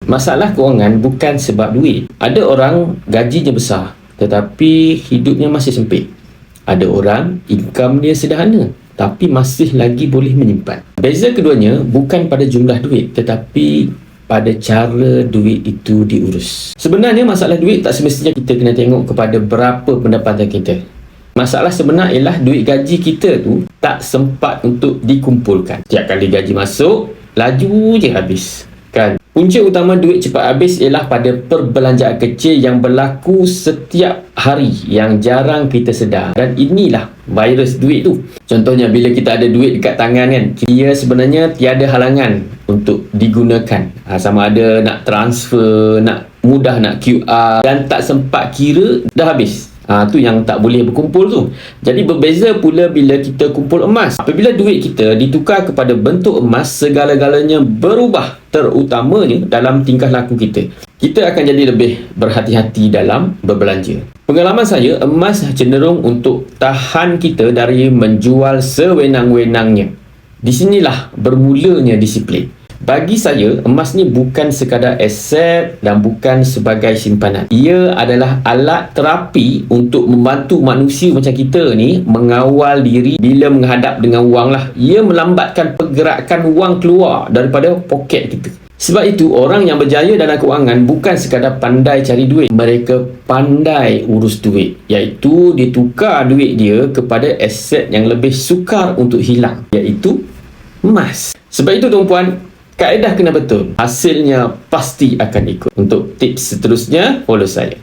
Masalah kewangan bukan sebab duit. Ada orang gajinya besar tetapi hidupnya masih sempit. Ada orang income dia sederhana tapi masih lagi boleh menyimpan. Beza keduanya bukan pada jumlah duit tetapi pada cara duit itu diurus. Sebenarnya masalah duit tak semestinya kita kena tengok kepada berapa pendapatan kita. Masalah sebenar ialah duit gaji kita tu tak sempat untuk dikumpulkan. Setiap kali gaji masuk, laju je habis. Kan? Punca utama duit cepat habis ialah pada perbelanjaan kecil yang berlaku setiap hari yang jarang kita sedar. Dan inilah virus duit tu. Contohnya bila kita ada duit dekat tangan kan, ia sebenarnya tiada halangan untuk digunakan. Sama ada nak transfer, nak mudah nak QR dan tak sempat kira dah habis. Tu yang tak boleh berkumpul tu. Jadi berbeza pula bila kita kumpul emas. Apabila duit kita ditukar kepada bentuk emas, segala-galanya berubah, terutamanya dalam tingkah laku kita. Kita akan jadi lebih berhati-hati dalam berbelanja. Pengalaman saya, emas cenderung untuk tahan kita dari menjual sewenang-wenangnya. Di sinilah bermulanya disiplin. Bagi saya, emas ni bukan sekadar aset dan bukan sebagai simpanan. Ia adalah alat terapi untuk membantu manusia macam kita ni mengawal diri bila menghadap dengan wang lah. Ia melambatkan pergerakan wang keluar daripada poket kita. Sebab itu, orang yang berjaya dalam kewangan bukan sekadar pandai cari duit. Mereka pandai urus duit. Iaitu, dia tukar duit dia kepada aset yang lebih sukar untuk hilang. Iaitu, emas. Sebab itu, tuan-puan, kaedah kena betul. Hasilnya pasti akan ikut. Untuk tips seterusnya, follow saya.